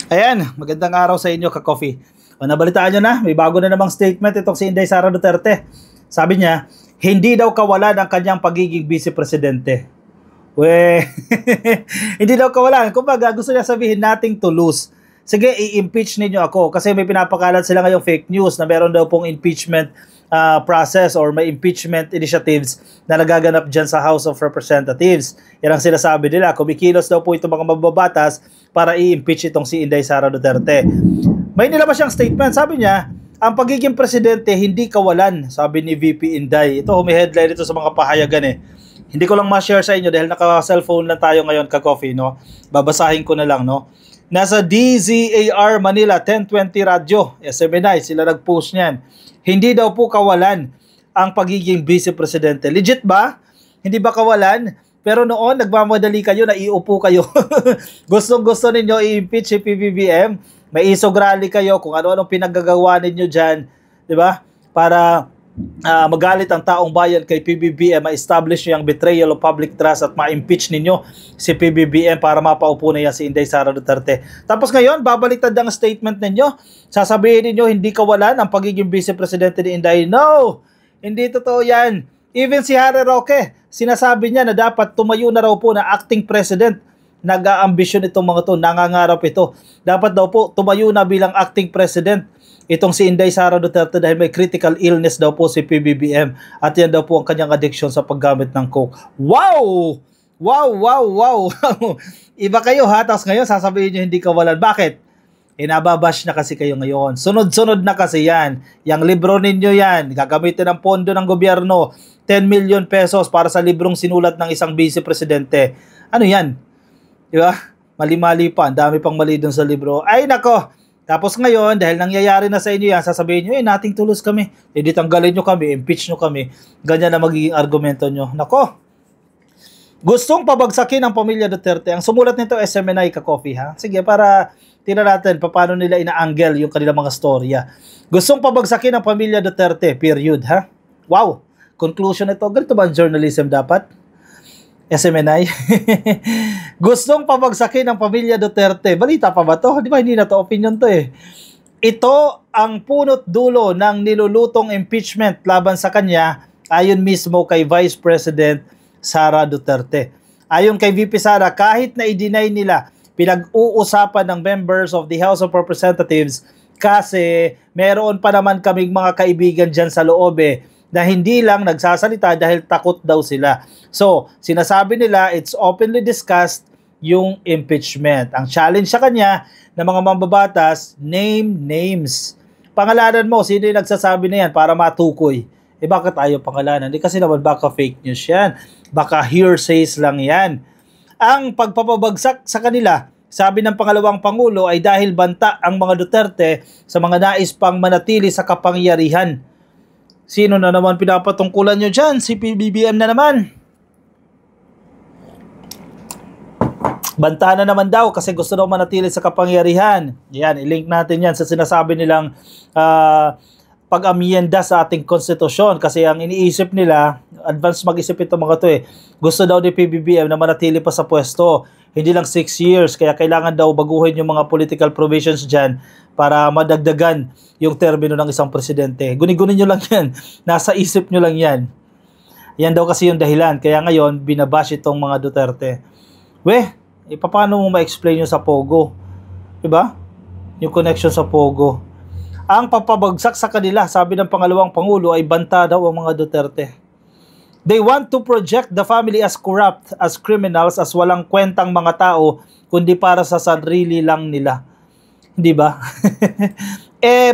Ayan, magandang araw sa inyo, ka-coffee. O, nabalitaan nyo na, may bago na namang statement itong si Inday Sara Duterte. Sabi niya, hindi daw kawalan ang kanyang pagiging vice-presidente. We, hindi daw kawalan. Kumbaga, gusto niya sabihin nating to lose. Sige, i-impeach ninyo ako kasi may pinapakalat sila ngayong fake news na meron daw pong impeachment process or may impeachment initiatives na nagaganap dyan sa House of Representatives. Yan ang sinasabi nila. Kumikilos daw po itong mga mababatas para i-impeach itong si Inday Sara Duterte. May nilabas siyang statement. Sabi niya, ang pagiging presidente hindi kawalan, sabi ni VP Inday. Ito, may headline ito sa mga pahayagan eh. Hindi ko lang ma-share sa inyo dahil naka-cellphone lang tayo ngayon, ka-coffee, no? Babasahin ko na lang, no? Nasa DZAR Manila 1020 radyo, SMNI, sila nag-post niyan. Hindi daw po kawalan ang pagiging vice-presidente. Legit ba? Hindi ba kawalan? Pero noon, nagmamadali kayo na iupo kayo. Gustong-gusto ninyo i-impeach si PBBM. May isog rally kayo kung ano-anong pinaggagawa ninyo dyan. Diba? Para magalit ang taong bayan kay PBBM, ma-establish nyo yung betrayal of public trust at ma-impeach ninyo si PBBM para mapaupo na yan si Inday Sara Duterte. Tapos ngayon, babaliktad ang statement ninyo. Sasabihin ninyo, hindi kawalan ang pagiging vice-presidente ni Inday. No! Hindi totoo yan. Even si Harry Roque, sinasabi niya na dapat tumayo na raw po na acting president. Nag-aambisyon itong mga to, nangangarap ito. Dapat daw po tumayo na bilang acting president itong si Inday Sara Duterte dahil may critical illness daw po si PBBM at yan daw po ang kanyang addiction sa paggamit ng coke. Wow! Wow, wow, wow! Iba kayo ha, tapos ngayon sasabihin nyo hindi kawalan. Bakit? Inababash na kasi kayo ngayon. Sunod-sunod na kasi yan. Yang libro ninyo yan, gagamitin ng pondo ng gobyerno, 10 million pesos para sa librong sinulat ng isang vice-presidente. Ano yan? Diba? Mali-mali pa, ang dami pang mali dun sa libro. Ay nako! Tapos ngayon, dahil nangyayari na sa inyo yan, sasabihin nyo, nating tulos kami. Hindi tanggalin nyo kami, impeach nyo kami. Ganyan na magiging argumento nyo. Nako! Gustong pabagsakin ang pamilya Duterte. Ang sumulat nito, SMNI, ka-coffee ha? Sige, para tingnan natin paano nila ina-angle yung kanilang mga storya. Gustong pabagsakin ang pamilya Duterte, period ha? Wow! Conclusion nito, ganito ba ang journalism dapat? SMNI. Gustong pabagsakin ng pamilya Duterte. Balita pa ba to? Di ba hindi na to opinion to eh. Ito ang punot dulo ng nilulutong impeachment laban sa kanya ayon mismo kay Vice President Sara Duterte. Ayon kay VP Sara, kahit na i-deny nila, pinag-uusapan ng members of the House of Representatives kasi meron pa naman kaming mga kaibigan dyan sa loob eh, na hindi lang nagsasalita dahil takot daw sila. So, sinasabi nila, it's openly discussed yung impeachment. Ang challenge sa kanya ng mga mambabatas, name names. Pangalanan mo, sino yung nagsasabi na yan para matukoy? Eh bakit ayaw pangalanan? Hindi kasi naman baka fake news yan. Baka hearsays lang yan. Ang pagpapabagsak sa kanila, sabi ng pangalawang Pangulo, ay dahil banta ang mga Duterte sa mga nais pang manatili sa kapangyarihan. Sino na naman pinapatungkulan nyo dyan? Si PBBM na naman. Banta na naman daw kasi gusto daw manatili sa kapangyarihan. Yan, i-link natin yan sa sinasabi nilang pag-amyenda sa ating konstitusyon. Kasi ang iniisip nila, advance mag-isip ito mga to eh. Gusto daw ni PBBM na manatili pa sa pwesto. Hindi lang 6 years, kaya kailangan daw baguhin yung mga political provisions dyan para madagdagan yung termino ng isang presidente. Guni-guni nyo lang yan. Nasa isip nyo lang yan. Yan daw kasi yung dahilan. Kaya ngayon, binabash itong mga Duterte. Paano mo ma-explain yun sa Pogo? Diba? Yung connection sa Pogo. Ang papabagsak sa kanila, sabi ng pangalawang Pangulo, ay banta daw ang mga Duterte. They want to project the family as corrupt, as criminals, as walang kwentang mga tao, kundi para sa sarili lang nila. Hindi ba?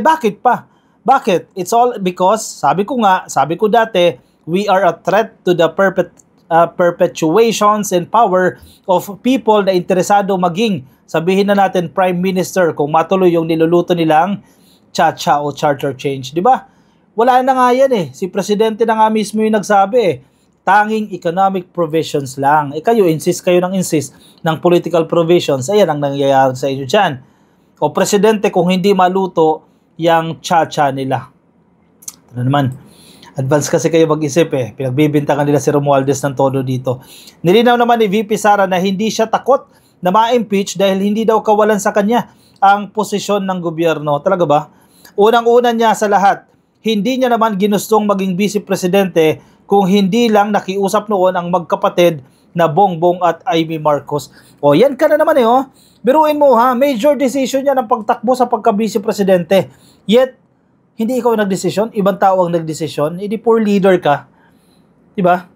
Bakit pa? Bakit? It's all because, sabi ko dati, we are a threat to the perpetuations and power of people na interesado maging, sabihin na natin, Prime Minister, kung matuloy yung niluluto nilang cha-cha o charter change. Di ba? Wala na nga yan eh. Si Presidente na nga mismo yung nagsabi eh. Tanging economic provisions lang. Kayo, insist ng political provisions. Ayan ang nangyayari sa inyo dyan. O Presidente, kung hindi maluto, yung cha-cha nila. Ano naman? Advance kasi kayo mag-isip eh. Pinagbibintangan nila si Romualdez ng todo dito. Nilinaw naman ni VP Sara na hindi siya takot na ma-impeach dahil hindi daw kawalan sa kanya ang posisyon ng gobyerno. Talaga ba? Unang-una niya sa lahat, hindi niya naman ginustong maging vice presidente kung hindi lang nakiusap noon ang magkapatid na Bongbong at Amy Marcos. O yan ka na naman oh. Biruin mo ha, major decision niya ng pagtakbo sa pagka-vice presidente. Yet, hindi ikaw nagdesisyon, ibang tao ang nagdesisyon, hindi poor leader ka. Diba?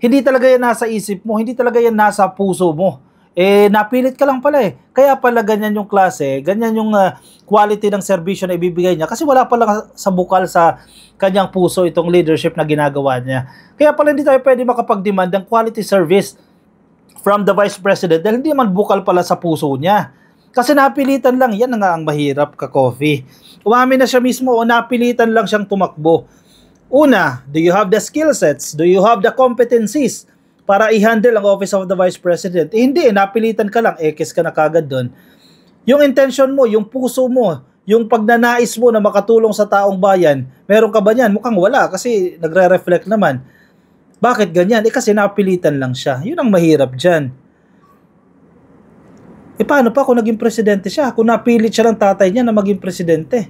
Hindi talaga yan nasa isip mo, hindi talaga yan nasa puso mo. Napilit ka lang pala Kaya pala ganyan yung klase, ganyan yung quality ng serbisyo na ibibigay niya kasi wala pala sa bukal sa kanyang puso itong leadership na ginagawa niya. Kaya pala hindi tayo pwede makapag-demand ng quality service from the Vice President dahil hindi man bukal pala sa puso niya. Kasi napilitan lang, yan na nga ang mahirap ka-coffee. Umamin na siya mismo o napilitan lang siyang tumakbo. Una, do you have the skill sets? Do you have the competencies para i-handle ang Office of the Vice President? Hindi, napilitan ka lang, ekes ka na kagad doon. Yung intention mo, yung puso mo, yung pagnanais mo na makatulong sa taong bayan, meron ka ba niyan? Mukhang wala kasi nagre-reflect naman. Bakit ganyan? Kasi napilitan lang siya. Yun ang mahirap dyan. Paano pa kung naging presidente siya? Kung napilit siya ng tatay niya na maging presidente.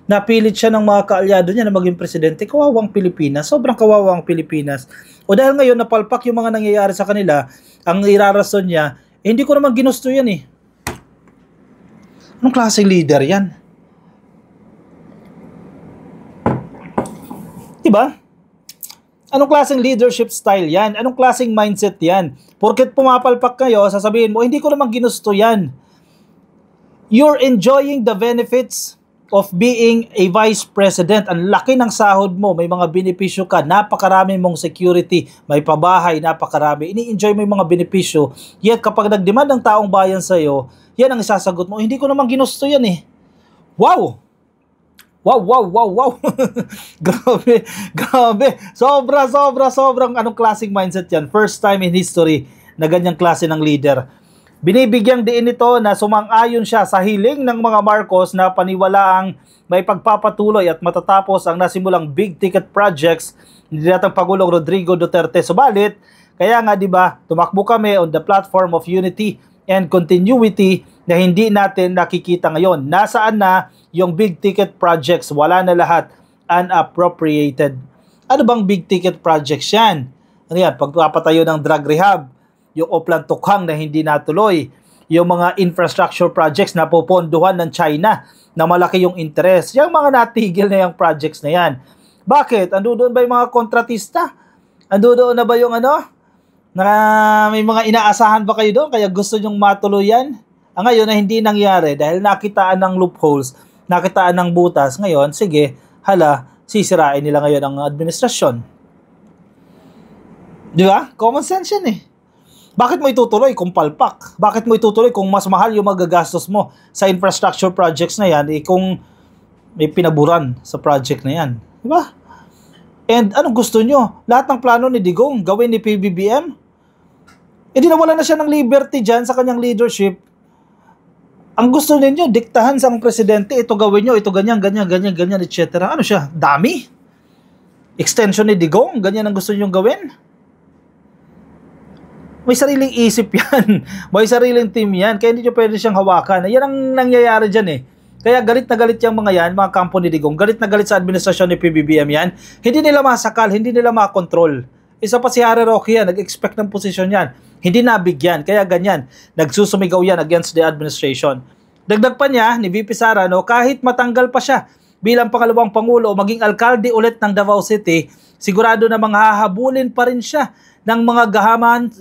Napilit siya ng mga kaalyado niya na maging presidente. Kawawang Pilipinas. Sobrang kawawang Pilipinas. O dahil ngayon napalpak yung mga nangyayari sa kanila, ang irarason niya, hindi ko naman ginusto yan Anong klaseng leader yan? Diba? Anong klaseng leadership style yan? Anong klaseng mindset yan? Porket pumapalpak kayo, sasabihin mo, hindi ko naman ginusto yan. You're enjoying the benefits of being a vice president. Ang laki ng sahod mo, may mga benepisyo ka, napakarami mong security, may pabahay, napakarami. Ini-enjoy mo yung mga benepisyo. Yet kapag nagdemand ng taong bayan sa'yo, yan ang isasagot mo, hindi ko naman ginusto yan Wow! Wow. Grabe. Sobrang anong klaseng mindset yan. First time in history na ganyang klase ng leader. Binibigyang diin nito na sumang-ayon siya sa hiling ng mga Marcos na paniwalaang may pagpapatuloy at matatapos ang nasimulang big ticket projects ni datang Pangulong Rodrigo Duterte. Subalit, kaya nga 'di ba, tumakbo kami on the platform of unity and continuity na hindi natin nakikita ngayon. Nasaan na yung big ticket projects? Wala na lahat, unappropriated. Ano bang big ticket projects yan? Ano yan? Pagpapatayo ng drug rehab, yung Oplan Tukhang na hindi natuloy, yung mga infrastructure projects na popondohan ng China na malaki yung interest, yung mga natigil na yung projects na yan. Bakit? Ando doon ba yung mga kontratista? Ando doon na ba yung na may mga inaasahan ba kayo doon kaya gusto nyong matuloy yan? Ngayon na hindi nangyari dahil nakitaan ng loopholes, nakitaan ng butas, ngayon, sige, sisirain nila ngayon ang administrasyon. Di ba? Common sense yan Bakit mo itutuloy kung palpak? Bakit mo itutuloy kung mas mahal yung magagastos mo sa infrastructure projects na yan kung may pinaburan sa project na yan? Di ba? And anong gusto nyo? Lahat ng plano ni Digong gawin ni PBBM? Di nawala na siya ng liberty dyan sa kanyang leadership. Ang gusto ninyo, diktahan sa presidente, ito gawin nyo, ito ganyan, etc. Ano siya? Dami? Extension ni Digong? Ganyan ang gusto nyo gawin? May sariling isip yan. May sariling team yan. Kaya hindi nyo pwede siyang hawakan. Yan ang nangyayari dyan Kaya galit na galit yung mga yan, mga kampo ni Digong. Galit na galit sa administrasyon ni PBBM yan. Hindi nila masakal, hindi nila makontrol. Isa pa si Harry Roque yan, nag-expect ng posisyon yan. Hindi nabigyan, kaya ganyan. Nagsusumigaw yan against the administration. Dagdag pa niya ni VP Sara, kahit matanggal pa siya bilang pangalawang pangulo o maging alkalde ulit ng Davao City, sigurado na hahabulin pa rin siya ng mga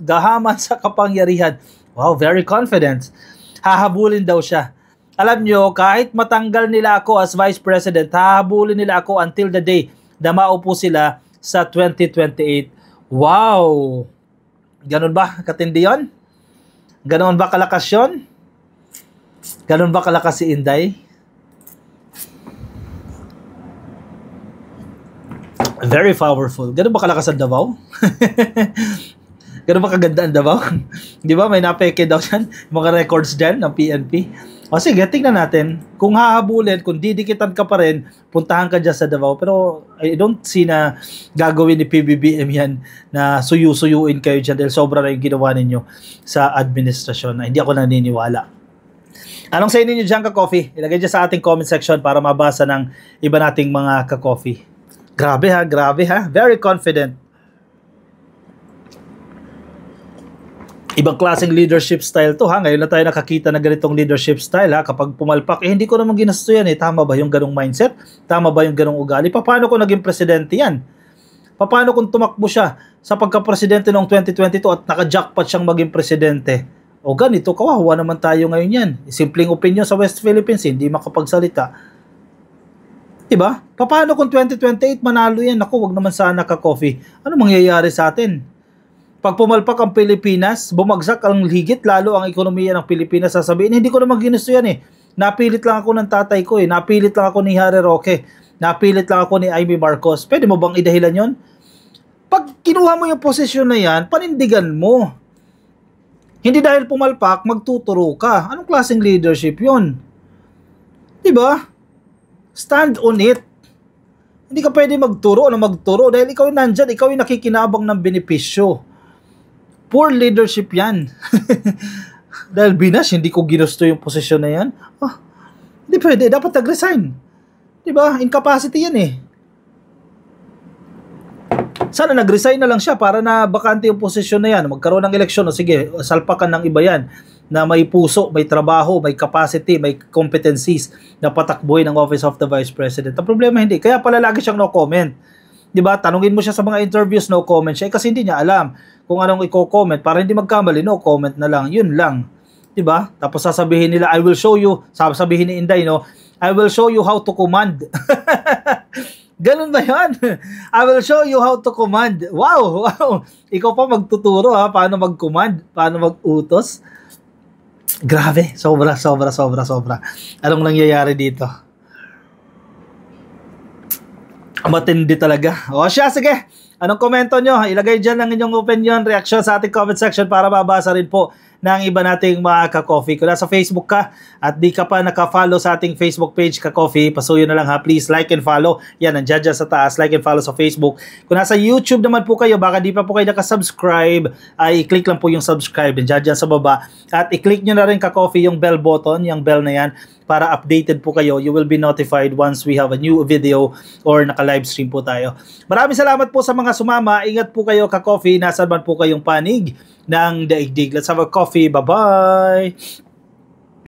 gahaman sa kapangyarihan. Wow, very confident. Hahabulin daw siya. Alam nyo, kahit matanggal nila ako as Vice President, hahabulin nila ako until the day na maupo sila sa 2028. Wow! Ganon ba katindi yun? Ganon ba kalakas yun? Ganon ba kalakas si Inday? Very powerful. Ganon ba kalakas ang Davao? Ganon ba kaganda ang Davao? Di ba? May napeke daw yan. Mga records dyan ng PNP. O sige, tingnan natin. Kung hahabulin, kung didikitan ka pa rin, puntahan ka dyan sa Davao. Pero I don't see na gagawin ni PBBM yan na suyu-suyuin kayo dyan dahil sobra na yung ginawa ninyo sa administrasyon. Hindi ako naniniwala. Anong sa inyo dyan ka-coffee? Ilagay dyan sa ating comment section para mabasa ng iba nating mga ka-coffee. Grabe ha. Very confident. Ibang klaseng leadership style to ha. Ngayon na tayo nakakita na ganitong leadership style ha. Kapag pumalpak, hindi ko naman ginasto yan eh. Tama ba yung ganong mindset? Tama ba yung ganong ugali? Paano kung naging presidente yan? Paano kung tumakbo siya sa pagka-presidente noong 2022 at naka-jackpot siyang maging presidente? O ganito, kawawa naman tayo ngayon yan. Simpleng opinion sa West Philippines, hindi makapagsalita. Diba? Paano kung 2028 manalo yan? Ako, wag naman sana ka-coffee. Ano mangyayari sa atin? Pag pumalpak ang Pilipinas, bumagsak ang higit lalo ang ekonomiya ng Pilipinas, sasabihin, hindi ko naman ginusto yan eh. Napilit lang ako ng tatay ko eh. Napilit lang ako ni Harry Roque. Napilit lang ako ni Amy Marcos. Pwede mo bang idahilan yon? Pag kinuha mo yung posisyon na yan, panindigan mo. Hindi dahil pumalpak, magtuturo ka. Anong klaseng leadership yon? Diba? Stand on it. Hindi ka pwede magturo dahil ikaw yung nandyan, ikaw yung nakikinabang ng benepisyo. Poor leadership yan. Dahil binas, hindi ko ginusto yung posisyon na yan. Hindi pwede, dapat nag-resign. Diba? Incapacity yan eh. Sana nag-resign na lang siya para na bakante yung posisyon na yan. Magkaroon ng eleksyon, o sige, salpakan ng iba yan na may puso, may trabaho, may capacity, may competencies na patakbuhin ng Office of the Vice President. Ang problema hindi. Kaya pala lagi siyang no comment. Diba? Tanungin mo siya sa mga interviews, no comment siya. Kasi hindi niya alam kung anong i-comment. Para hindi magkamali, no comment na lang. Yun lang. Diba? Tapos sasabihin nila, I will show you, sasabihin ni Inday, no, I will show you how to command. Ganun ba yan? I will show you how to command. Wow! Ikaw pa magtuturo ha, paano mag-command, paano mag-utos. Grabe, sobra. Anong nangyayari dito? Matindi talaga. O siya, sige. Anong komento nyo? Ilagay dyan ang inyong opinion, reaction sa ating comment section para mabasa rin po ng iba nating mga ka-coffee. Kung nasa Facebook ka at di ka pa naka-follow sa ating Facebook page ka-coffee, pasuyo na lang ha. Please like and follow. Yan, nandiyan dyan sa taas. Like and follow sa Facebook. Kung nasa YouTube naman po kayo, baka di pa po kayo naka-subscribe, ay i-click lang po yung subscribe. Nandiyan dyan sa baba. At i-click nyo na rin ka-coffee yung bell button, yung bell na yan, para updated po kayo. You will be notified once we have a new video or naka-live stream po tayo. Maraming salamat po sa mga sumama. Ingat po kayo ka-coffee. Nasaan man po kayong panig ng daigdig. Let's have a coffee. Bye-bye!